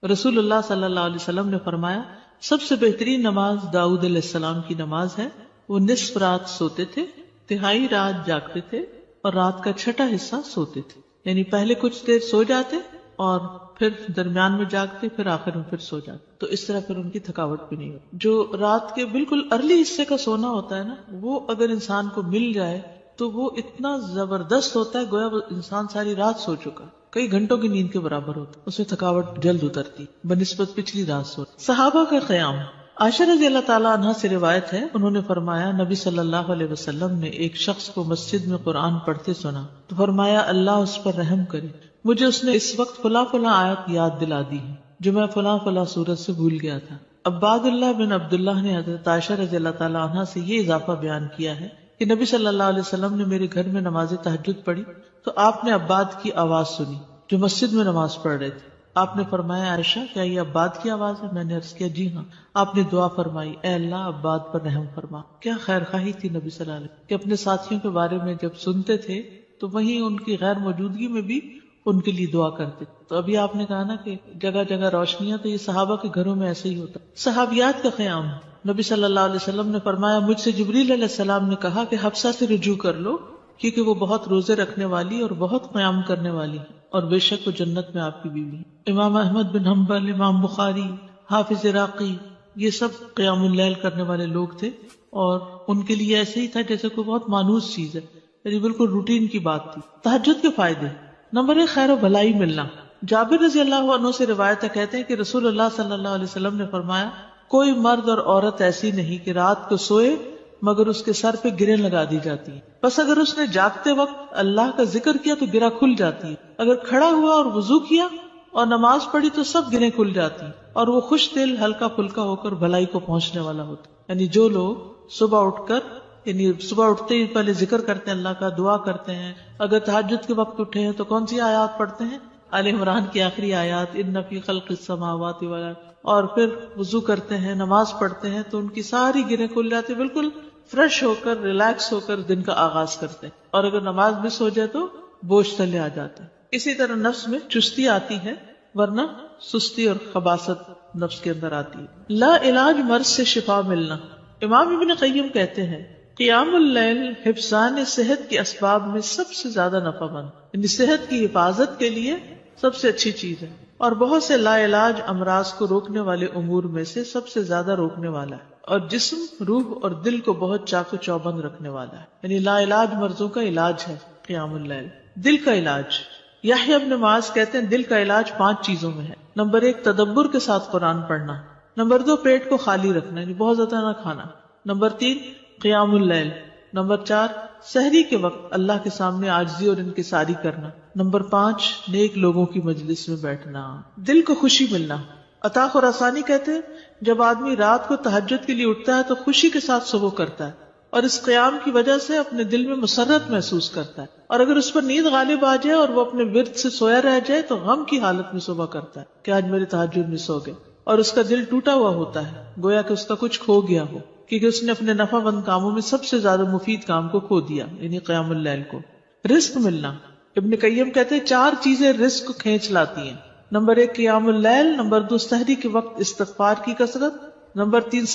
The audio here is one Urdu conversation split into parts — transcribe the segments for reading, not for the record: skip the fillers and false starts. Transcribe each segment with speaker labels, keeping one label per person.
Speaker 1: رسول اللہ صلی اللہ علیہ وسلم نے فرمایا سب سے بہترین نماز داؤد علیہ السلام کی نماز ہے. وہ نصف رات سوتے تھے، تہائی رات جاگتے تھے اور رات کا چھٹا حصہ سوتے تھے. یعنی پہلے کچھ دیر سو جاتے اور پھر درمیان میں جاگتے، پھر آخر میں پھر سو جاتے. تو اس طرح پھر ان کی تھکاوٹ بھی نہیں ہوتی. جو رات کے بالکل ارلی حصے کا سونا ہوتا ہے نا، وہ اگر انسان کو مل جائے تو وہ اتنا زبردست ہوتا ہے گویا وہ انسان ساری رات سو چکا، کئی گھنٹوں کی نیند کے برابر ہوتا ہے. اس میں تھکاوٹ جلد اترتی بنسبت پچھلی رات سو. صحابہ کا قیام. عائشہ رضی اللہ تعالیٰ عنہ سے روایت ہے، انہوں نے فرمایا نبی صلی اللہ علیہ وسلم نے ایک شخص کو مسجد میں قرآن پڑھتے سنا تو فرمایا اللہ اس پر رحم کرے، مجھے اس نے اس وقت فلاں فلاں آیت یاد دلا دی ہے جو میں فلاں فلاں سورت سے بھول گیا تھا. عباد اللہ بن عبداللہ نے حضرت عائشہ رضی اللہ تعالیٰ عنہ سے یہ اضافہ بیان کیا ہے کہ نبی صلی اللہ علیہ وسلم نے میرے گھر میں نماز تہجد پڑھی تو آپ نے عباد کی آواز سنی جو مسجد میں نماز پڑھ رہے تھے. آپ نے فرمایا عائشہ کیا یہ عباد کی آواز ہے؟ میں نے عرض کیا جی ہاں. آپ نے دعا فرمائی اے اللہ عباد پر رحم فرما. کیا خیر خواہی تھی نبی صلی اللہ علیہ وسلم کہ اپنے ساتھیوں کے بارے میں جب سنتے تھے تو وہیں ان کی غیر موجودگی میں بھی ان کے لیے دعا کرتے. تو ابھی آپ نے کہا نا کہ جگہ جگہ روشنیاں، تو یہ صحابہ کے گھروں میں ایسے ہی ہوتا. صحابیات کا قیام. نبی صلی اللہ علیہ وسلم نے فرمایا مجھ سے جبریل علیہ السلام نے کہا کہ حفصہ سے رجوع کر لو کیونکہ وہ بہت روزے رکھنے والی اور بہت قیام کرنے والی ہے اور بے شک وہ جنت میں آپ کی بیوی ہے. امام احمد بن حنبل، امام بخاری، حافظ عراقی، یہ سب قیام اللیل کرنے والے لوگ تھے اور ان کے لیے ایسے ہی تھا جیسے کوئی بہت مانوس چیز ہے، یعنی بالکل روٹین کی بات تھی. تہجد کے فائدے. نمبر 1 خیر و بھلائی ملنا. جابر رضی اللہ عنہ سے روایت ہے، کہتے ہیں کہ رسول اللہ صلی اللہ علیہ وسلم نے فرمایا کوئی مرد اور عورت ایسی نہیں کہ رات کو سوئے مگر اس کے سر پہ گریں لگا دی جاتی ہے. بس اگر اس نے جاگتے وقت اللہ کا ذکر کیا تو گرہ کھل جاتی ہے. اگر کھڑا ہوا اور وضو کیا اور نماز پڑھی تو سب گریں کھل جاتی ہیں اور وہ خوش دل ہلکا پھلکا ہو کر بھلائی کو پہنچنے والا ہوتا. یعنی جو لوگ صبح اٹھ کر صبح اٹھتے ہی پہلے ذکر کرتے ہیں، اللہ کا دعا کرتے ہیں، اگر تہجد کے وقت اٹھے ہیں تو کون سی آیات پڑھتے ہیں؟ آل عمران کی آخری آیات، ان فی خلق السماوات والارض، اور پھر وضو کرتے ہیں، نماز پڑھتے ہیں تو ان کی ساری گرہیں کھل جاتی، بالکل فریش ہو کر ریلیکس ہو کر دن کا آغاز کرتے ہیں. اور اگر نماز مس ہو جائے تو بوجھ تلے آ جاتے ہیں. اسی طرح نفس میں چستی آتی ہے ورنہ سستی اور خباثت نفس کے اندر آتی ہے. لا علاج مرض سے شفا ملنا. امام ابن قیم کہتے ہیں قیام اللیل حفظان صحت کے اسباب میں سب سے زیادہ نفع مند، یعنی صحت کی حفاظت کے لیے سب سے اچھی چیز ہے اور بہت سے لا علاج امراض کو روکنے والے امور میں سے سب سے زیادہ روکنے والا ہے اور جسم، روح اور دل کو بہت چاق و چوبند رکھنے والا ہے. یعنی لا علاج مرضوں کا علاج ہے قیام اللیل. دل کا علاج. یحییٰ ابن معاذ کہتے ہیں دل کا علاج 5 چیزوں میں ہے. نمبر 1 تدبر کے ساتھ قرآن پڑھنا. نمبر 2 پیٹ کو خالی رکھنا، یعنی بہت زیادہ نہ کھانا. نمبر 3 قیام اللیل. نمبر 4 سحری کے وقت اللہ کے سامنے عاجزی اور انکساری کرنا. نمبر 5 نیک لوگوں کی مجلس میں بیٹھنا. دل کو خوشی ملنا. عطا خراسانی کہتے ہیں جب آدمی رات کو تہجد کے لیے اٹھتا ہے تو خوشی کے ساتھ صبح کرتا ہے اور اس قیام کی وجہ سے اپنے دل میں مسرت محسوس کرتا ہے، اور اگر اس پر نیند غالب آ جائے اور وہ اپنے ورد سے سویا رہ جائے تو غم کی حالت میں صبح کرتا ہے کہ آج میرے تہجد مس ہو گئے، اور اس کا دل ٹوٹا ہوا ہوتا ہے گویا کہ اس کا کچھ کھو گیا ہو کیونکہ اس نے اپنے نفع مند کاموں میں سب سے زیادہ مفید کام کو کھو دیا، یعنی قیام اللیل کو. رزق ملنا. ابن قیم کہتے ہیں 4 چیزیں رزق کو کھینچ لاتی ہیں. نمبر 1 قیام اللیل. نمبر 2 سحری کے وقت استغفار کی کثرت. نمبر 3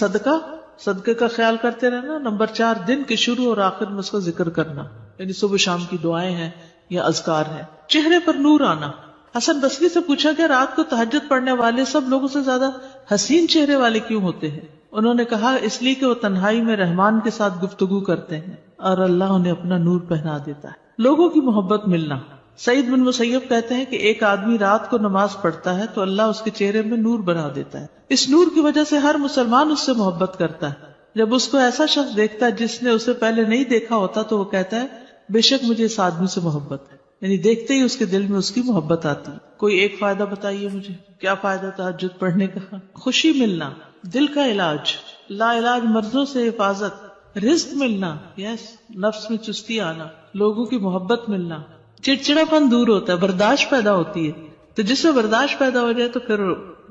Speaker 1: صدقے کا خیال کرتے رہنا. نمبر 4 دن کے شروع اور آخر میں اس کا ذکر کرنا، یعنی صبح شام کی دعائیں ہیں یا اذکار ہیں. چہرے پر نور آنا. حسن بصری سے پوچھا کہ رات کو تہجد پڑھنے والے سب لوگوں سے زیادہ حسین چہرے والے کیوں ہوتے ہیں؟ انہوں نے کہا اس لیے کہ وہ تنہائی میں رحمان کے ساتھ گفتگو کرتے ہیں اور اللہ انہیں اپنا نور پہنا دیتا ہے. لوگوں کی محبت ملنا. سعید بن مسیب کہتے ہیں کہ ایک آدمی رات کو نماز پڑھتا ہے تو اللہ اس کے چہرے میں نور بنا دیتا ہے. اس نور کی وجہ سے ہر مسلمان اس سے محبت کرتا ہے. جب اس کو ایسا شخص دیکھتا ہے جس نے اسے پہلے نہیں دیکھا ہوتا تو وہ کہتا ہے بے شک مجھے اس آدمی سے محبت ہے، یعنی دیکھتے ہی اس کے دل میں اس کی محبت آتی ہے. کوئی ایک فائدہ بتائیے مجھے، کیا فائدہ تہجد پڑھنے کا؟ خوشی ملنا. دل کا علاج. لا علاج مرضوں سے حفاظت. رزق ملنا. یس. نفس میں چستی آنا. لوگوں کی محبت ملنا. چڑچڑا پن دور ہوتا ہے، برداشت پیدا ہوتی ہے. تو جس میں برداشت پیدا ہو جائے تو پھر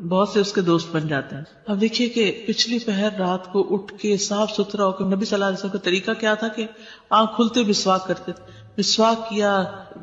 Speaker 1: بہت سے اس کے دوست بن جاتے ہیں. اب دیکھیے کہ پچھلی پہر رات کو اٹھ کے صاف ستھرا ہو کے نبی صلی اللہ علیہ وسلم کا طریقہ کیا تھا کہ آنکھ کھلتے مسواک کرتے تھے. مسواک کیا،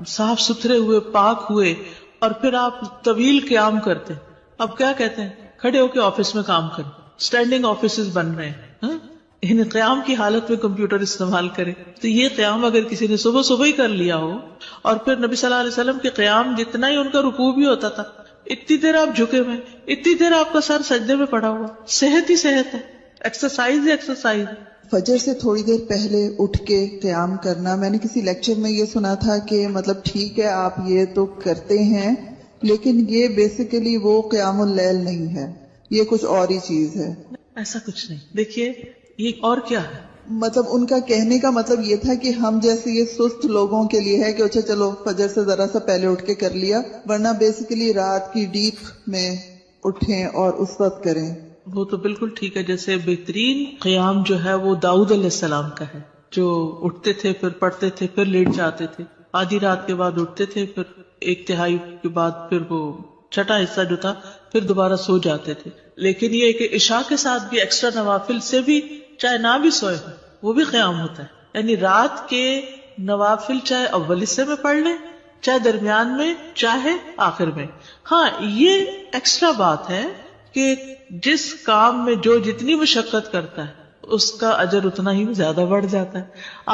Speaker 1: صاف ستھرے ہوئے، پاک ہوئے، اور پھر آپ طویل قیام کرتے. اب کیا کہتے ہیں, کھڑے ہو کے آفس میں کام کریں, اسٹینڈنگ آفیسز بن رہے ہیں, یعنی قیام کی حالت میں کمپیوٹر استعمال کرے. تو یہ قیام اگر کسی نے صبح صبح ہی کر لیا ہو, اور پھر نبی صلی اللہ علیہ وسلم کے قیام جتنا ہی ان کا رکوع بھی ہوتا تھا, اتنی دیر آپ جھکے ہوئے, اتنی دیر آپ کا سر سجدے میں پڑا ہوا, صحت ہی صحت ہے, ایکسرسائز ہی ایکسرسائز.
Speaker 2: فجر سے تھوڑی دیر پہلے اٹھ کے قیام کرنا, میں نے کسی لیکچر میں یہ سنا تھا کہ مطلب ٹھیک ہے آپ یہ تو کرتے ہیں, لیکن یہ بیسیکلی وہ قیام اللیل نہیں ہے, یہ کچھ اور ہی چیز ہے.
Speaker 1: ایسا کچھ نہیں. دیکھیے یہ اور کیا ہے,
Speaker 2: مطلب ان کا کہنے کا مطلب یہ تھا کہ ہم جیسے یہ سست لوگوں کے لیے ہے کہ اچھا چلو فجر سے ذرا سا پہلے اٹھ کے کر لیا, ورنہ بیسیکلی رات کی ڈیپ میں اٹھیں اور اس وقت کریں.
Speaker 1: وہ تو بالکل ٹھیک ہے. جیسے بہترین قیام جو ہے وہ داؤد علیہ السلام کا ہے, جو اٹھتے تھے پھر پڑھتے تھے پھر لیٹ جاتے تھے, آدھی رات کے بعد اٹھتے تھے پھر ایک تہائی کے بعد پھر وہ چھٹا حصہ جو تھا پھر دوبارہ سو جاتے تھے. لیکن یہ کہ عشاء کے ساتھ بھی ایکسٹرا نوافل سے بھی چاہے نہ بھی سوئے وہ بھی قیام ہوتا ہے. یعنی رات کے نوافل چاہے اول حصے میں پڑھ لیں, چاہے درمیان میں, چاہے آخر میں. ہاں یہ ایکسٹرا بات ہے کہ جس کام میں جو جتنی مشقت کرتا ہے اس کا اجر اتنا ہی زیادہ بڑھ جاتا ہے.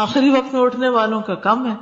Speaker 1: آخری وقت میں اٹھنے والوں کا کم ہے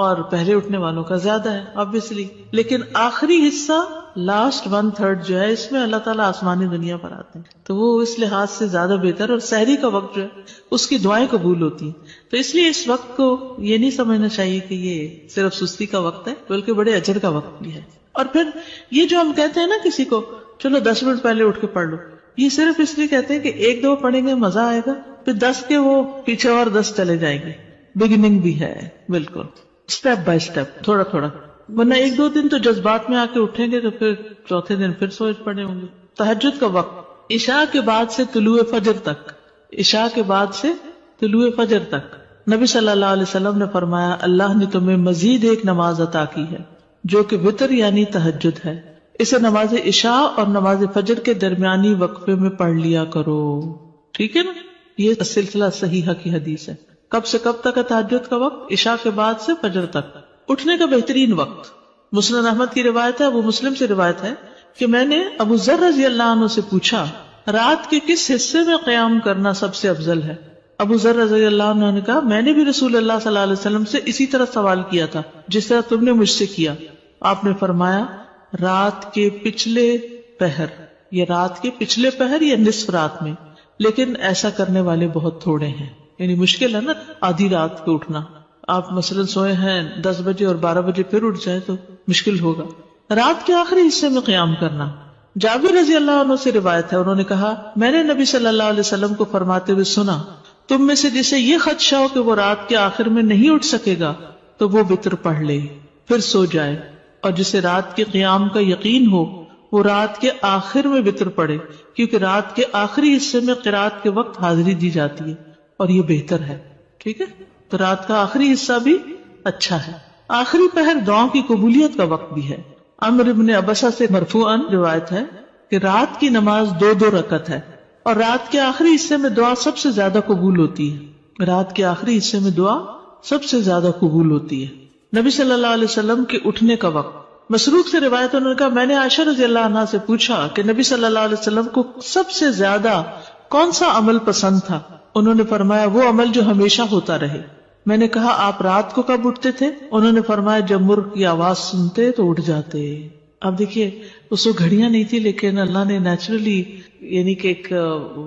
Speaker 1: اور پہلے اٹھنے والوں کا زیادہ ہے obviously. لیکن آخری حصہ لاسٹ 1/3 جو ہے اس میں اللہ تعالیٰ آسمانی دنیا پر آتے ہیں, تو وہ اس لحاظ سے زیادہ بہتر. اور سحری کا وقت جو ہے اس کی دعائیں قبول ہوتی ہیں, تو اس لیے اس وقت کو یہ نہیں سمجھنا چاہیے کہ یہ صرف سستی کا وقت ہے, بلکہ بڑے اجر کا وقت بھی ہے. اور پھر یہ جو ہم کہتے ہیں نا کسی کو چلو 10 منٹ پہلے اٹھ کے پڑھ لو, یہ صرف اس لیے کہتے ہیں کہ ایک دو پڑھیں گے مزہ آئے گا, پھر 10 کے وہ پیچھے اور 10 چلے جائیں گے. بگننگ بھی ہے بالکل, اسٹیپ بائی اسٹیپ, تھوڑا تھوڑا. ورنہ ایک دو دن تو جذبات میں آ کے اٹھیں گے تو پھر چوتھے دن پھر سوچ پڑے ہوں گے. تہجد کا وقت عشاء کے بعد سے طلوع فجر تک, عشاء کے بعد سے طلوع فجر تک. نبی صلی اللہ علیہ وسلم نے فرمایا اللہ نے تمہیں مزید ایک نماز عطا کی ہے جو کہ وتر یعنی تہجد ہے, اسے نماز عشاء اور نماز فجر کے درمیانی وقفے میں پڑھ لیا کرو. ٹھیک ہے نا, یہ سلسلہ صحیحہ کی حدیث ہے. کب سے کب تک ہے تہجد کا وقت؟ عشاء کے بعد سے فجر تک. اٹھنے کا بہترین وقت, مسند احمد کی روایت ہے, ابو مسلم سے روایت ہے کہ میں نے ابو ذر رضی اللہ عنہ سے پوچھا رات کے کس حصے میں قیام کرنا سب سے افضل ہے؟ ابو ذر رضی اللہ عنہ نے کہا میں نے بھی رسول اللہ صلی اللہ علیہ وسلم سے اسی طرح سوال کیا تھا جس طرح تم نے مجھ سے کیا. آپ نے فرمایا رات کے پچھلے پہر, یا رات کے پچھلے پہر یا نصف رات میں, لیکن ایسا کرنے والے بہت تھوڑے ہیں. یعنی مشکل ہے نا آدھی رات کو اٹھنا. آپ مثلا سوئے ہیں 10 بجے اور 12 بجے پھر اٹھ جائے تو مشکل ہوگا. رات کے آخری حصے میں قیام کرنا. جابر رضی اللہ عنہ سے روایت ہے, انہوں نے کہا میں نے نبی صلی اللہ علیہ وسلم کو فرماتے ہوئے سنا تم میں سے جسے یہ خدشہ ہو کہ وہ رات کے آخر میں نہیں اٹھ سکے گا تو وہ وتر پڑھ لے پھر سو جائے, اور جسے رات کے قیام کا یقین ہو وہ رات کے آخر میں وتر پڑھے, کیونکہ رات کے آخری حصے میں قرات کے وقت حاضری دی جاتی ہے اور یہ بہتر ہے. ٹھیک ہے, تو رات کا آخری حصہ بھی اچھا ہے. آخری پہر دعاؤں کی قبولیت کا وقت بھی ہے. عمرو ابن عبسہ سے مرفوعاً روایت ہے کہ رات کی نماز 2 رکعت ہے اور رات کے آخری حصے میں دعا سب سے زیادہ قبول ہوتی ہے. رات کے آخری حصے میں دعا سب سے زیادہ قبول ہوتی ہے. نبی صلی اللہ علیہ وسلم کے اٹھنے کا وقت. مسروق سے روایت انہوں نے کہا میں نے عائشہ رضی اللہ عنہا سے پوچھا کہ نبی صلی اللہ علیہ وسلم کو سب سے زیادہ کون سا عمل پسند تھا؟ انہوں نے فرمایا وہ عمل جو ہمیشہ ہوتا رہے. میں نے کہا آپ رات کو کب اٹھتے تھے؟ انہوں نے فرمایا جب مرغ کی آواز سنتے تو اٹھ جاتے. اب دیکھیے اس کو گھڑیاں نہیں تھی, لیکن اللہ نے نیچرلی یعنی کہ ایک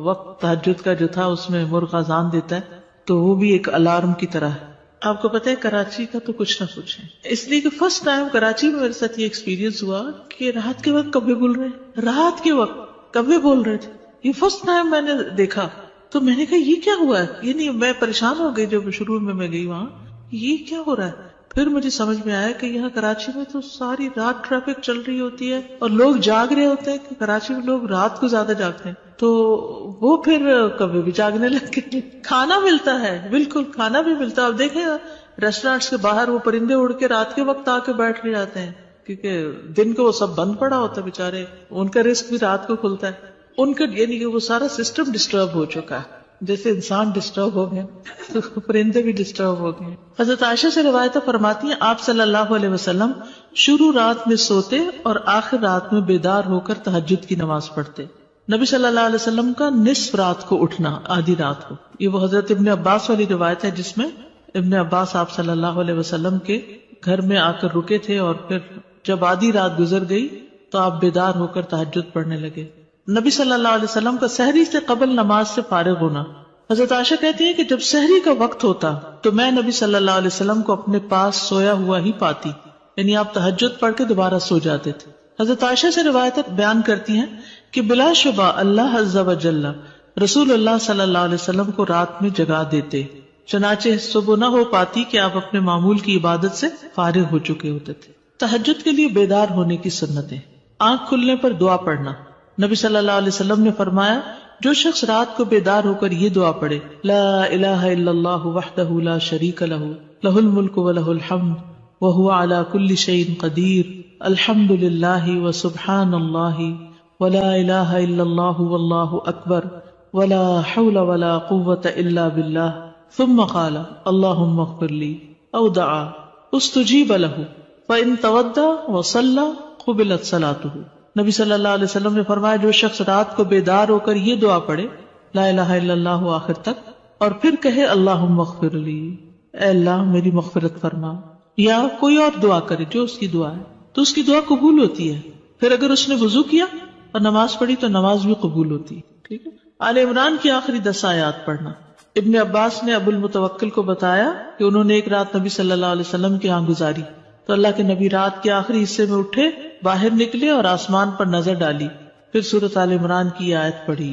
Speaker 1: وقت تہجد کا جو تھا اس میں مرغ اذان دیتا ہے تو وہ بھی ایک الارم کی طرح ہے. آپ کو پتہ ہے کراچی کا تو کچھ نہ کچھ ہے, اس لیے کہ فرسٹ ٹائم کراچی میں میرے ساتھ یہ ایکسپیرینس ہوا کہ رات کے وقت کبھی بول رہے ہیں, رات کے وقت کبھی بول رہے تھے. یہ فرسٹ ٹائم میں نے دیکھا تو میں نے کہا یہ کیا ہوا ہے, یہ نہیں, میں پریشان ہو گئی جب شروع میں گئی وہاں, یہ کیا ہو رہا ہے. پھر مجھے سمجھ میں آیا کہ یہاں کراچی میں تو ساری رات ٹریفک چل رہی ہوتی ہے اور لوگ جاگ رہے ہوتے ہیں, کہ کراچی میں لوگ رات کو زیادہ جاگتے ہیں, تو وہ پھر کبھی بھی جاگنے لگے. کھانا ملتا ہے, بالکل کھانا بھی ملتا ہے. اب دیکھیں ریسٹورینٹس کے باہر وہ پرندے اڑ کے رات کے وقت آ کے بیٹھ جاتے ہیں, کیونکہ دن کو وہ سب بند پڑا ہوتا ہے بیچارے, ان کا رزق بھی رات کو کھلتا ہے. ان کا یعنی کہ وہ سارا سسٹم ڈسٹرب ہو چکا ہے. جیسے انسان ڈسٹرب ہو گئے تو پرندے بھی ڈسٹرب ہو گئے. حضرت عائشہ سے روایت فرماتی ہیں آپ صلی اللہ علیہ وسلم شروع رات میں سوتے اور آخر رات میں بیدار ہو کر تہجد کی نماز پڑھتے. نبی صلی اللہ علیہ وسلم کا نصف رات کو اٹھنا، آدھی رات کو، یہ وہ حضرت ابن عباس والی روایت ہے جس میں ابن عباس آپ صلی اللہ علیہ وسلم کے گھر میں آ کر رکے تھے اور پھر جب آدھی رات گزر گئی تو آپ بیدار ہو کر تہجد پڑھنے لگے. نبی صلی اللہ علیہ وسلم کا سحری سے قبل نماز سے فارغ ہونا. حضرت عائشہ کہتی ہیں کہ جب سحری کا وقت ہوتا تو میں نبی صلی اللہ علیہ وسلم کو اپنے پاس سویا ہوا ہی پاتی، یعنی آپ تہجد پڑھ کے دوبارہ سو جاتے تھے. حضرت عائشہ سے روایت بیان کرتی ہیں کہ بلا شبہ اللہ عز و جل رسول اللہ صلی اللہ علیہ وسلم کو رات میں جگا دیتے، چنانچہ صبح نہ ہو پاتی کہ آپ اپنے معمول کی عبادت سے فارغ ہو چکے ہوتے تھے. تہجد کے لیے بیدار ہونے کی سنتیں. آنکھ کھلنے پر دعا پڑھنا. نبی صلی اللہ علیہ وسلم نے فرمایا جو شخص رات کو بیدار ہو کر یہ دعا پڑھے لا الہ الا اللہ وحدہ لا شریک لہ لہ الملک ولہ الحمد وہو علی کل شیء قدیر الحمد للہ وسبحان اللہ ولا الہ الا اللہ واللہ اکبر ولا حول ولا قوة الا باللہ ثم قال اللہم اغفر لی او دعا استجیب لہ فإن تودع وصلى قبلت صلاته. نبی صلی اللہ علیہ وسلم نے فرمایا جو شخص رات کو بیدار ہو کر یہ دعا پڑھے لا الہ الا اللہ آخر تک اور پھر کہے اللہم اغفر لی، اے اللہ میری مغفرت فرما، یا کوئی اور دعا کرے جو اس کی دعا ہے تو اس کی دعا قبول ہوتی ہے. پھر اگر اس نے وضو کیا اور نماز پڑھی تو نماز بھی قبول ہوتی ہے. ٹھیک ہے. آل عمران کی آخری 10 آیات پڑھنا. ابن عباس نے ابو المتوکل کو بتایا کہ انہوں نے ایک رات نبی صلی اللہ علیہ وسلم کے ہاں گزاری تو اللہ کے نبی رات کے آخری حصے میں اٹھے، باہر نکلے اور آسمان پر نظر ڈالی، پھر سورۃ آل عمران کی آیت پڑھی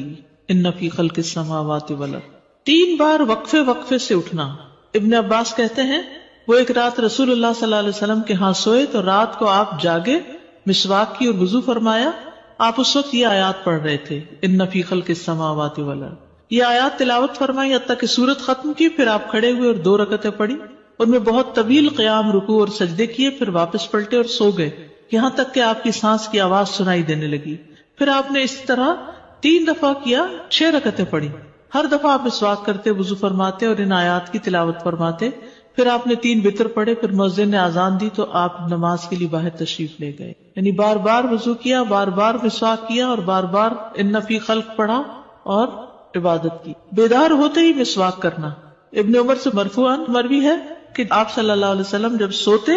Speaker 1: ان فی خلق السماوات والارض. 3 بار وقفے سے اٹھنا. ابن عباس کہتے ہیں وہ ایک رات رسول اللہ صلی اللہ علیہ وسلم کے ہاں سوئے تو رات کو آپ جاگے، مسواک کی اور وضو فرمایا. آپ اس وقت یہ آیات پڑھ رہے تھے ان فی خلق السماوات والارض. یہ آیات تلاوت فرمائی حتیٰ کہ سورت ختم کی، پھر آپ کھڑے ہوئے اور 2 رکعتیں پڑھی. ان میں بہت طویل قیام، رکوع اور سجدے کیے، پھر واپس پلٹے اور سو گئے یہاں تک کہ آپ کی سانس کی آواز سنائی دینے لگی. پھر آپ نے اس طرح 3 دفعہ کیا، 6 رکعتیں پڑھی. ہر دفعہ آپ مسواک کرتے، وضو فرماتے اور ان آیات کی تلاوت فرماتے. پھر آپ نے 3 وتر پڑھے، پھر مؤذن نے اذان دی تو آپ نماز کے لیے باہر تشریف لے گئے. یعنی بار بار وضو کیا، بار بار مسواک کیا اور بار بار ان فی خلق پڑھا اور عبادت کی. بیدار ہوتے ہی مسواک کرنا. ابن عمر سے مرفوعاً مروی ہے کہ آپ صلی اللہ علیہ وسلم جب سوتے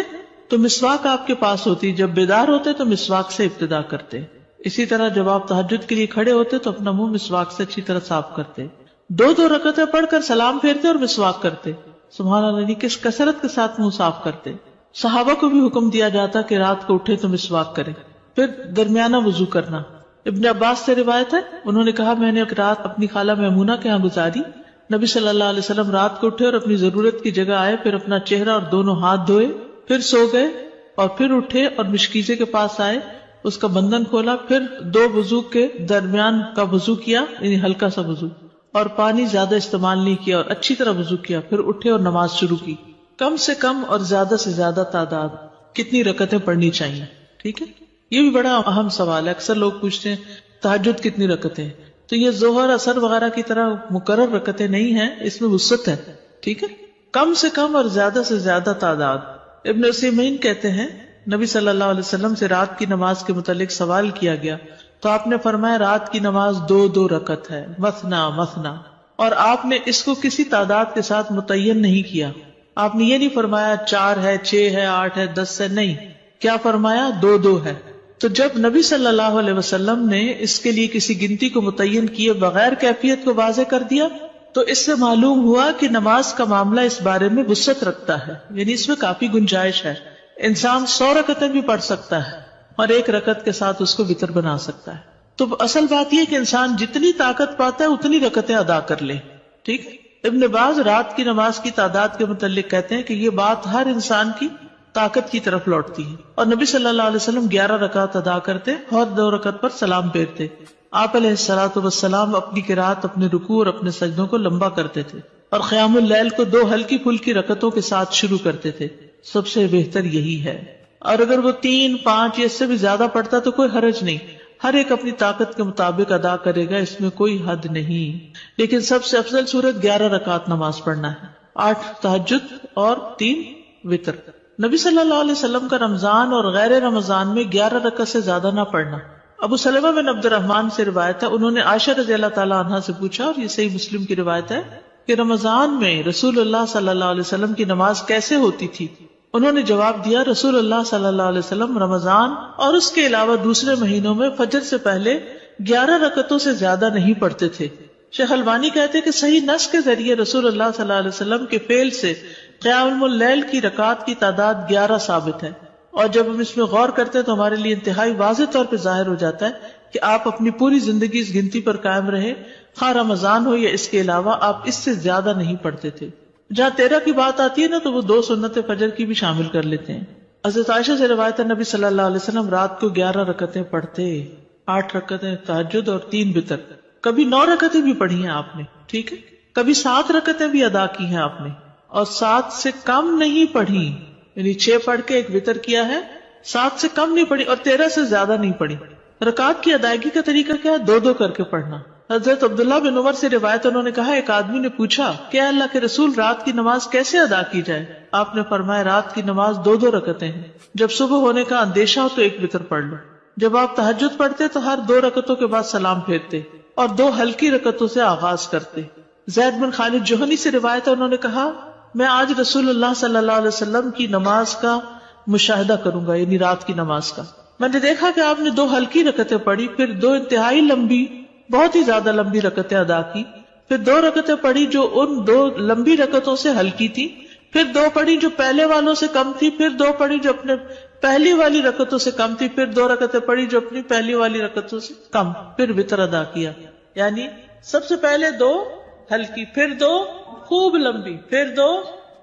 Speaker 1: تو مسواک آپ کے پاس ہوتی، جب بیدار ہوتے تو مسواک سے ابتدا کرتے. اسی طرح جب آپ تہجد کے لیے کھڑے ہوتے تو اپنا منہ مسواک سے اچھی طرح صاف کرتے. 2 رکعتیں پڑھ کر سلام پھیرتے اور مسواک کرتے. سبحان اللہ، کس کثرت کے ساتھ منہ صاف کرتے. صحابہ کو بھی حکم دیا جاتا کہ رات کو اٹھے تو مسواک کرے. پھر درمیانہ وضو کرنا. ابن عباس سے روایت ہے انہوں نے کہا میں نے ایک رات اپنی خالہ میمونہ کے ہاں گزاری. نبی صلی اللہ علیہ وسلم رات کو اٹھے اور اپنی ضرورت کی جگہ آئے، پھر اپنا چہرہ اور دونوں ہاتھ دھوئے، پھر سو گئے اور پھر اٹھے اور مشکیزے کے پاس آئے، اس کا بندھن کھولا، پھر 2 وضو کے درمیان کا وضو کیا، یعنی ہلکا سا وضو، اور پانی زیادہ استعمال نہیں کیا اور اچھی طرح وضو کیا. پھر اٹھے اور نماز شروع کی. کم سے کم اور زیادہ سے زیادہ تعداد کتنی رکعتیں پڑھنی چاہیے؟ ٹھیک ہے. یہ بھی بڑا اہم سوال ہے. اکثر لوگ پوچھتے ہیں تہجد کتنی رکعتیں؟ تو یہ ظہر اثر وغیرہ کی طرح مقرر رکعتیں نہیں ہیں، اس میں وسعت ہے. ٹھیک ہے. کم سے کم اور زیادہ سے زیادہ تعداد. ابن عثیمین کہتے ہیں نبی صلی اللہ علیہ وسلم سے رات کی نماز کے متعلق سوال کیا گیا تو آپ نے فرمایا رات کی نماز 2 رکعت ہے، مثنا مثنا. اور آپ نے اس کو کسی تعداد کے ساتھ متعین نہیں کیا. آپ نے یہ نہیں فرمایا 4 ہے، 6 ہے، 8 ہے، 10 ہے، نہیں. کیا فرمایا؟ 2 ہے. تو جب نبی صلی اللہ علیہ وسلم نے اس کے لیے کسی گنتی کو متعین کیے بغیر کیفیت کو واضح کر دیا تو اس سے معلوم ہوا کہ نماز کا معاملہ اس بارے میں وسعت رکھتا ہے، یعنی اس میں کافی گنجائش ہے. انسان 100 رکعتیں بھی پڑھ سکتا ہے اور 1 رکعت کے ساتھ اس کو وتر بنا سکتا ہے. تو اصل بات یہ کہ انسان جتنی طاقت پاتا ہے اتنی رکعتیں ادا کر لے. ٹھیک. ابن باز رات کی نماز کی تعداد کے متعلق کہتے ہیں کہ یہ بات ہر انسان کی طاقت کی طرف لوٹتی ہے. اور نبی صلی اللہ علیہ وسلم 11 رکعت ادا کرتے اور 2 رکعت پر سلام پھیرتے. آپ علیہ الصلوۃ والسلام اپنی قرات، اپنے رکوع اور اپنے سجدوں کو لمبا کرتے تھے اور قیام اللیل کو 2 ہلکی پھلکی رکعتوں کے ساتھ شروع کرتے تھے. سب سے بہتر یہی ہے. اور اگر وہ 3، 5 یا اس سے بھی زیادہ پڑھتا تو کوئی حرج نہیں. ہر ایک اپنی طاقت کے مطابق ادا کرے گا، اس میں کوئی حد نہیں. لیکن سب سے افضل صورت 11 رکعت نماز پڑھنا ہے، 8 تہجد اور 3 وتر. نبی صلی اللہ علیہ وسلم کا رمضان اور غیر رمضان میں 11 رکعت سے زیادہ نہ پڑھنا. ابو سلمہ بن عبد الرحمن سے روایت ہے، انہوں نے عائشہ رضی اللہ تعالیٰ عنہا سے پوچھا، اور یہ صحیح مسلم کی روایت ہے، کہ رمضان میں رسول اللہ صلی اللہ علیہ وسلم کی نماز کیسے ہوتی تھی؟ انہوں نے جواب دیا، رسول اللہ صلی اللہ علیہ وسلم رمضان اور اس کے علاوہ دوسرے مہینوں میں فجر سے پہلے 11 رکعتوں سے زیادہ نہیں پڑھتے تھے. شیخ البانی کہتے ہیں کہ صحیح نص کے ذریعے رسول اللہ صلی اللہ علیہ وسلم کے فعل سے قیام اللیل کی رکعات کی تعداد 11 ثابت ہے، اور جب ہم اس میں غور کرتے ہیں تو ہمارے لیے انتہائی واضح طور پہ ظاہر ہو جاتا ہے کہ آپ اپنی پوری زندگی اس گنتی پر قائم رہے، خواہ رمضان ہو یا اس کے علاوہ آپ اس سے زیادہ نہیں پڑھتے تھے. جہاں 13 کی بات آتی ہے نا تو وہ 2 سنت فجر کی بھی شامل کر لیتے ہیں. حضرت عائشہ سے روایت ہے، نبی صلی اللہ علیہ وسلم رات کو 11 رکعتیں پڑھتے، 8 رکعتیں تہجد اور 3 وتر. کبھی 9 رکعتیں بھی پڑھی ہیں آپ نے، ٹھیک ہے، کبھی 7 رکعتیں بھی ادا کی ہیں آپ نے، اور 7 سے کم نہیں پڑھی، یعنی 6 پڑھ کے 1 وتر کیا ہے، 7 سے کم نہیں پڑھی اور 13 سے زیادہ نہیں پڑھی. رکعات کی ادائیگی کا طریقہ کیا ہے؟ 2 کر کے پڑھنا. حضرت عبداللہ بن عمر سے روایت، انہوں نے کہا، ایک آدمی نے پوچھا کہ اللہ کے رسول رات کی نماز کیسے ادا کی جائے؟ آپ نے فرمایا، رات کی نماز 2 رکعتیں ہیں، جب صبح ہونے کا اندیشہ ہو تو 1 وتر پڑھ لو. جب آپ تہجد پڑھتے تو ہر 2 رکعتوں کے بعد سلام پھیرتے اور 2 ہلکی رکعتوں سے آغاز کرتے. زید بن خالد جوہنی سے روایت ہے، انہوں نے کہا، میں آج رسول اللہ صلی اللہ علیہ وسلم کی نماز کا مشاہدہ کروں گا، یعنی رات کی نماز کا. میں نے دیکھا کہ آپ نے 2 ہلکی رکعتیں پڑھی، پھر 2 انتہائی لمبی، بہت ہی زیادہ لمبی رکعتیں ادا کی، پھر 2 رکعتیں پڑھی جو ان 2 لمبی رکعتوں سے ہلکی تھی، پھر 2 پڑھی جو پہلے والوں سے کم تھی، پھر 2 پڑھی جو اپنے پہلی والی رکعتوں سے کم تھی، پھر 2 رکعتیں پڑھی جو اپنی پہلی والی رکعتوں سے کم، پھر وتر ادا کیا. یعنی سب سے پہلے 2 ہلکی، پھر 2 خوب لمبی، پھر 2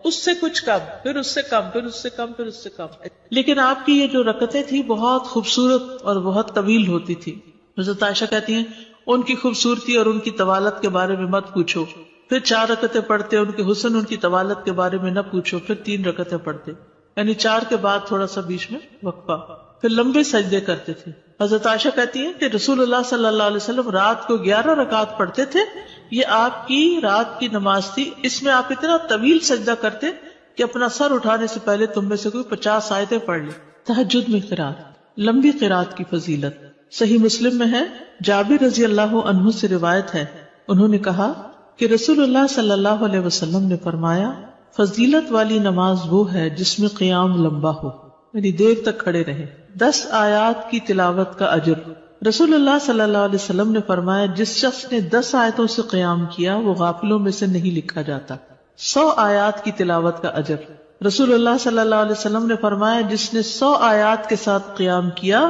Speaker 1: اس سے کچھ کم، پھر اس سے کم، پھر اس سے کم، پھر اس سے کم. لیکن آپ کی یہ جو رکعتیں تھی بہت خوبصورت اور بہت طویل ہوتی تھی. حضرت عائشہ کہتی ہیں، ان کی خوبصورتی اور ان کی طوالت کے بارے میں مت پوچھو. پھر 4 رکعتیں پڑھتے، ان کے حسن، ان کی طوالت کے بارے میں نہ پوچھو. پھر 3 رکعتیں پڑھتے، یعنی 4 کے بعد تھوڑا سا بیچ میں وقفہ. پھر لمبے سجدے کرتے تھے. حضرت عائشہ کہتی ہیں کہ رسول اللہ صلی اللہ علیہ وسلم رات کو 11 رکعات پڑھتے تھے، یہ آپ کی رات کی نماز تھی. اس میں آپ اتنا طویل سجدہ کرتے کہ اپنا سر اٹھانے سے پہلے تم میں سے کوئی 50 آیتیں پڑھ لے. تہجد میں قرات، لمبی قرات کی فضیلت صحیح مسلم میں ہے. جابر رضی اللہ عنہ سے روایت ہے، انہوں نے کہا کہ رسول اللہ صلی اللہ علیہ وسلم نے فرمایا، فضیلت والی نماز وہ ہے جس میں قیام لمبا ہو، یعنی دیر تک کھڑے رہے. 10 آیات کی تلاوت کا اجر. رسول اللہ صلی اللہ علیہ وسلم نے فرمایا، جس شخص نے 10 آیتوں سے قیام کیا وہ غافلوں میں سے نہیں لکھا جاتا. 100 آیات کی تلاوت کا اجر. رسول اللہ صلی اللہ علیہ وسلم نے فرمایا، جس نے 100 آیات کے ساتھ قیام کیا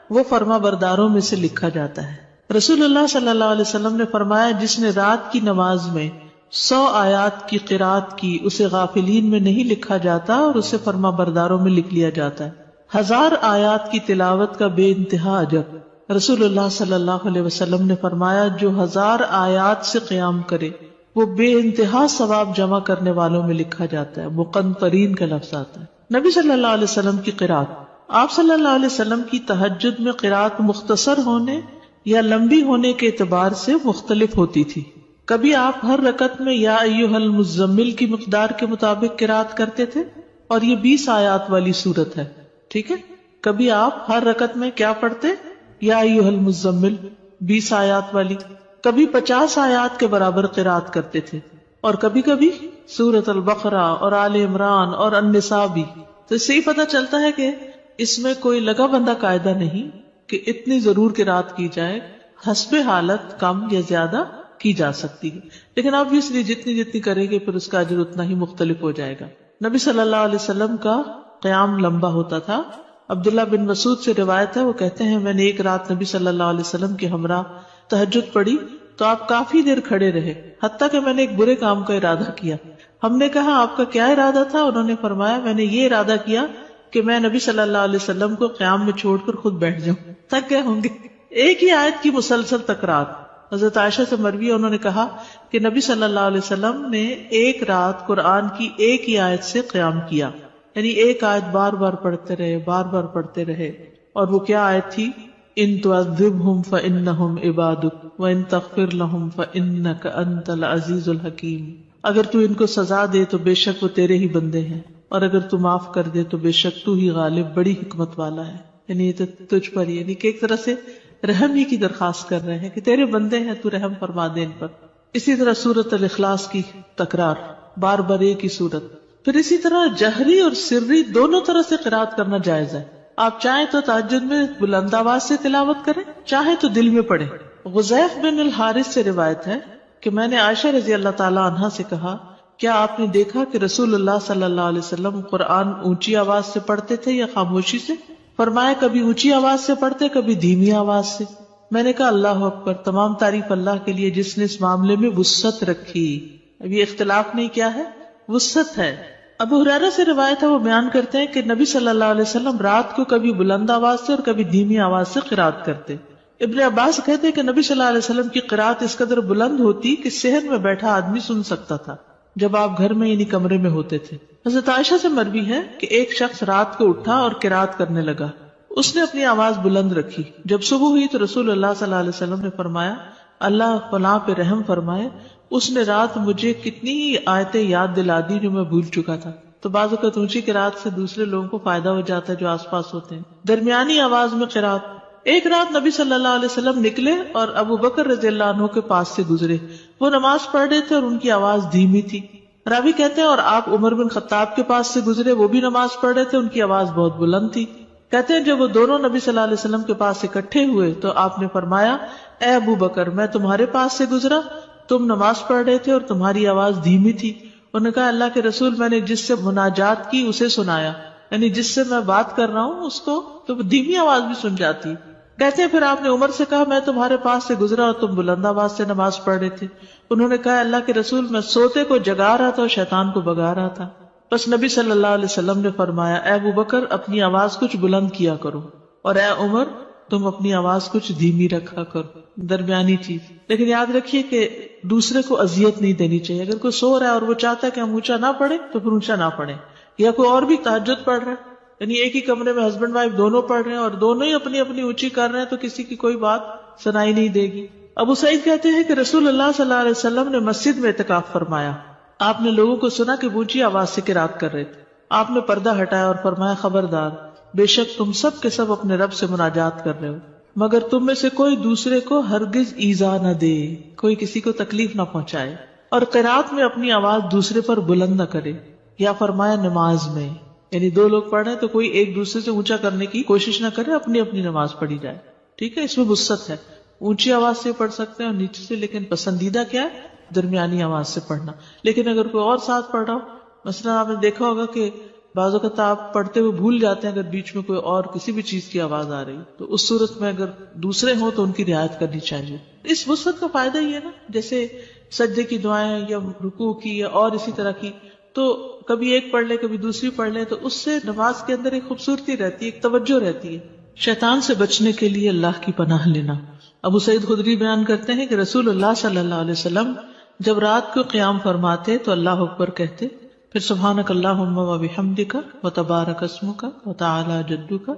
Speaker 1: وہ فرما برداروں میں سے لکھا جاتا ہے. رسول اللہ صلی اللہ علیہ وسلم نے فرمایا، جس نے رات کی نماز میں 100 آیات کی قرات کی اسے غافلین میں نہیں لکھا جاتا اور اسے فرما برداروں میں لکھ لیا جاتا ہے. 1000 آیات کی تلاوت کا بے انتہا اجر. رسول اللہ صلی اللہ علیہ وسلم نے فرمایا، جو 1000 آیات سے قیام کرے وہ بے انتہا ثواب جمع کرنے والوں میں لکھا جاتا ہے. مقنطرین کا لفظ آتا ہے. نبی صلی اللہ علیہ وسلم کی قرات. آپ صلی اللہ علیہ وسلم کی تہجد میں قرات مختصر ہونے یا لمبی ہونے کے اعتبار سے مختلف ہوتی تھی. کبھی آپ ہر رکعت میں یا ایھا المزمل کی مقدار کے مطابق قرات کرتے تھے، اور یہ 20 آیات والی صورت ہے، ٹھیک ہے. کبھی آپ ہر رکعت میں کیا پڑھتے؟ یا ایھا المزمل 20 آیات والی. کبھی 50 آیات کے برابر قرات کرتے تھے، اور کبھی کبھی سورۃ البقرہ اور آل عمران اور النساء بھی. تو اس سے ہی پتہ چلتا ہے کہ اس میں کوئی لگا بندہ قاعدہ نہیں کہ اتنی ضرور قرات کی جائے، حسب حالت کم یا زیادہ کی جا سکتی ہے، لیکن obviously جتنی کریں گے پھر اس کا اجر اتنا ہی مختلف ہو جائے گا. نبی صلی اللہ علیہ وسلم کا قیام لمبا ہوتا تھا. عبداللہ بن مسعود سے روایت ہے، وہ کہتے ہیں، میں نے ایک رات نبی صلی اللہ علیہ وسلم کے ہمراہ تہجد پڑھی تو آپ کافی دیر کھڑے رہے، حتیٰ کہ میں نے ایک برے کام کا ارادہ کیا. ہم نے کہا، آپ کا کیا ارادہ تھا؟ انہوں نے فرمایا، میں نے یہ ارادہ کیا کہ میں نبی صلی اللہ علیہ وسلم کو قیام میں چھوڑ کر خود بیٹھ جاؤں. تھک گئے ہوں گے. ایک ہی آیت کی مسلسل تکرار. حضرت عائشہ سے مروی ہے، انہوں نے کہا کہ نبی صلی اللہ علیہ وسلم نے ایک رات قرآن کی ایک ہی آیت سے قیام کیا، یعنی ایک آیت بار بار پڑھتے رہے، بار بار پڑھتے رہے. اور وہ کیا آیت تھی؟ ان تعذبہم فانہم عبادک وان تغفر لہم فانک انت العزیز الحکیم. اگر تو ان کو سزا دے تو بے شک وہ تیرے ہی بندے ہیں، اور اگر تو معاف کر دے تو بے شک تو ہی غالب بڑی حکمت والا ہے. یعنی یہ تو تجھ پر ہی، یعنی کہ ایک طرح سے رحم ہی کی درخواست کر رہے ہیں کہ تیرے بندے ہیں، تو رحم فرما دے ان پر. اسی طرح سورۃ الاخلاص کی تکرار، بار بار ایک ہی سورت. پھر اسی طرح جہری اور سری دونوں طرح سے قرات کرنا جائز ہے. آپ چاہیں تو تہجد میں بلند آواز سے تلاوت کریں، چاہیں تو دل میں پڑھیں. غزیف بن الحارث سے روایت ہے کہ میں نے عائشہ رضی اللہ تعالی عنہا سے کہا، کیا آپ نے دیکھا کہ رسول اللہ صلی اللہ علیہ وسلم قرآن اونچی آواز سے پڑھتے تھے یا خاموشی سے؟ فرمایا کبھی اونچی آواز سے پڑھتے، کبھی دھیمی آواز سے. میں نے کہا اللہ اکبر، تمام تعریف اللہ کے لیے جس نے اس معاملے میں وسعت رکھی. اب یہ اختلاف نہیں، کیا ہے؟ وسعت ہے. ابو ہریرہ سے روایت ہے، وہ بیان کرتے ہیں کہ نبی صلی اللہ علیہ وسلم رات کو کبھی بلند آواز سے اور کبھی دھیمی آواز سے قرات کرتے. ابن عباس کہتے ہیں کہ نبی صلی اللہ علیہ وسلم کی قرات اس قدر بلند ہوتی کہ صحن میں بیٹھا آدمی سن سکتا تھا جب آپ گھر میں یعنی کمرے میں ہوتے تھے. حضرت عائشہ سے مروی ہے کہ ایک شخص رات کو اٹھا اور قرات کرنے لگا. اس نے اپنی آواز بلند رکھی. جب صبح ہوئی تو رسول اللہ صلی اللہ علیہ وسلم نے فرمایا اللہ فلاں پہ رحم فرمائے، اس نے رات مجھے کتنی ہی آیتیں یاد دلا دی جو میں بھول چکا تھا. تو بعض اوقات اونچی قرات سے دوسرے لوگوں کو فائدہ ہو جاتا ہے جو آس پاس ہوتے ہیں. درمیانی آواز میں قرات. ایک رات نبی صلی اللہ علیہ وسلم نکلے اور ابو بکر رضی اللہ عنہ کے پاس سے گزرے. وہ نماز پڑھ رہے تھے اور ان کی آواز دھیمی تھی. راوی کہتے ہیں اور آپ عمر بن خطاب کے پاس سے گزرے، وہ بھی نماز پڑھ رہے تھے، ان کی آواز بہت بلند تھی. کہتے ہیں جب وہ دونوں نبی صلی اللہ علیہ وسلم کے پاس اکٹھے ہوئے تو آپ نے فرمایا اے ابو بکر، میں تمہارے پاس سے گزرا، تم نماز پڑھ رہے تھے اور تمہاری آواز دھیمی تھی. انہوں نے کہا اللہ کے رسول، میں نے جس سے مناجات کی اسے سنایا، یعنی جس سے میں بات کر رہا ہوں اس کو تو دھیمی آواز بھی سن جاتی. کہتے ہیں پھر آپ نے عمر سے کہا میں تمہارے پاس سے گزرا اور تم بلند آواز سے نماز پڑھ رہے تھے. انہوں نے کہا اللہ کے رسول، میں سوتے کو جگا رہا تھا اور شیطان کو بگا رہا تھا. بس نبی صلی اللہ علیہ وسلم نے فرمایا اے ابو بکر، اپنی آواز کچھ بلند کیا کرو، اور اے عمر، تم اپنی آواز کچھ دھیمی رکھا کرو. درمیانی چیز. لیکن یاد رکھیے کہ دوسرے کو اذیت نہیں دینی چاہیے. اگر کوئی سو رہا ہے اور وہ چاہتا ہے کہ ہم اونچا نہ پڑھیں تو پھر اونچا نہ پڑھیں. یا کوئی اور بھی تہجد پڑھ رہا ہے، یعنی ایک ہی کمرے میں ہسبینڈ وائف دونوں پڑھ رہے ہیں اور دونوں ہی اپنی اپنی اونچی کر رہے ہیں تو کسی کی کوئی بات سنائی نہیں دے گی. ابو سعید کہتے ہیں کہ رسول اللہ صلی اللہ علیہ وسلم نے مسجد میں اعتکاف فرمایا. آپ نے لوگوں کو سنا کہ اونچی آواز سے قرات کر رہے تھے. آپ نے پردہ ہٹایا اور فرمایا خبردار، بے شک تم سب کے سب اپنے رب سے مناجات کر رہے ہو، مگر تم میں سے کوئی دوسرے کو ہرگز ایذا نہ دے، کوئی کسی کو تکلیف نہ پہنچائے، اور قرات میں اپنی آواز دوسرے پر بلند نہ کرے. یا فرمایا نماز میں، یعنی دو لوگ پڑھ رہے ہیں تو کوئی ایک دوسرے سے اونچا کرنے کی کوشش نہ کرے، اپنی اپنی نماز پڑھی جائے. ٹھیک ہے، اس میں وسعت ہے. اونچی آواز سے پڑھ سکتے ہیں اور نیچے سے، لیکن پسندیدہ کیا ہے؟ درمیانی آواز سے پڑھنا. لیکن اگر کوئی اور ساتھ پڑھ رہا ہو، مثلا آپ نے دیکھا ہوگا کہ بعض اوقات آپ پڑھتے ہوئے بھول جاتے ہیں اگر بیچ میں کوئی اور کسی بھی چیز کی آواز آ رہی تو اس صورت میں اگر دوسرے ہوں تو ان کی رعایت کرنی چاہیے. اس وسعت کا فائدہ یہ ہے نا، جیسے سجدے کی دعائیں یا رکوع کی یا اور اسی طرح کی، تو کبھی ایک پڑھ لے کبھی دوسری پڑھ لے تو اس سے نماز کے اندر ایک خوبصورتی رہتی ہے، ایک توجہ رہتی ہے. شیطان سے بچنے کے لیے اللہ کی پناہ لینا. ابو سعید خدری بیان کرتے ہیں کہ رسول اللہ صلی اللہ علیہ وسلم جب رات کو قیام فرماتے تو اللہ اکبر کہتے، پھر سبحانک اللہم و بحمدک و تبارک اسمک و تعالی جدک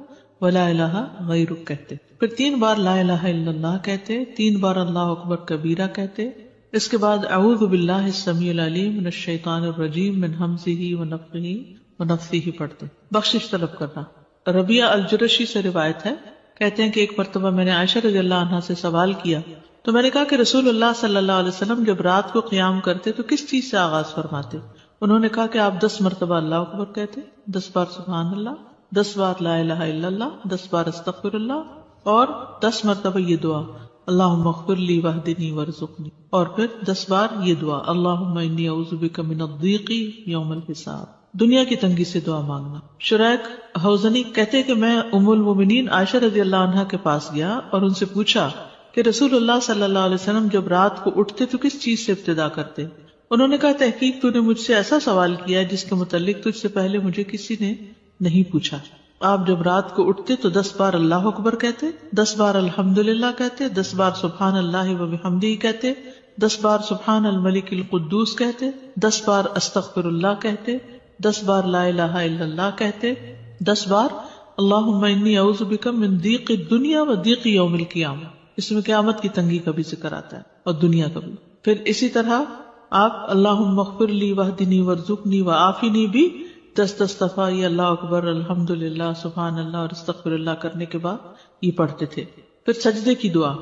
Speaker 1: و لا الہ غیرک کہتے، پھر 3 بار لا الہ الا اللہ کہتے، 3 بار اللہ اکبر کبیرہ کہتے. اس کے بعد اعوذ باللہ السمیع العلیم من الشیطان الرجیم من ہمزہ و نفخہ و نفثہ پڑھتے. بخشش طلب کرنا. ربیعہ الجرشی سے روایت ہے، کہتے ہیں کہ ایک مرتبہ میں نے عائشہ رضی اللہ عنہا سے سوال کیا تو میں نے کہا کہ رسول اللہ صلی اللہ علیہ وسلم جب رات کو قیام کرتے تو کس چیز سے آغاز فرماتے؟ انہوں نے کہا کہ آپ 10 مرتبہ اللہ اکبر کہتے، 10 بار سبحان اللہ، 10 بار لا الہ الا اللہ، 10 بار استغفر اللہ، اور 10 مرتبہ یہ دعا اللہم اغفر لی واہدنی وارزقنی، اور پھر 10 بار یہ دعا اللہم انی اعوذ بک من الضیق یوم الحساب، دنیا کی تنگی سے دعا مانگنا. شریک حوزنی کہتے کہ میں ام المومنین عائشہ رضی اللہ عنہا کے پاس گیا اور ان سے پوچھا کہ رسول اللہ صلی اللہ علیہ وسلم جب رات کو اٹھتے تو کس چیز سے ابتدا کرتے؟ انہوں نے کہا تحقیق تو نے مجھ سے ایسا سوال کیا جس کے متعلق تجھ سے پہلے مجھے کسی نے نہیں پوچھا. آپ جب رات کو اٹھتے تو 10 بار اللہ اکبر کہتے، 10 بار الحمدللہ کہتے، 10 بار سبحان اللہ و بحمدہ کہتے، 10 بار سبحان الملک القدوس کہتے، 10 بار استغفر اللہ کہتے، 10 بار لا الہ الا اللہ کہتے، 10 بار اللہم انی اعوذ بک من ضیق الدنیا و ضیق یوم القیامہ، اس میں قیامت کی تنگی کا بھی ذکر آتا ہے اور دنیا کا بھی. پھر اسی طرح آپ اللہم اغفر لی واہدنی وارزقنی وعافنی بھی 10 دفعہ یہ اللہ اکبر الحمدللہ سبحان اللہ اور استغفر اللہ کرنے کے بعد یہ پڑھتے تھے. پھر سجدے کی دعا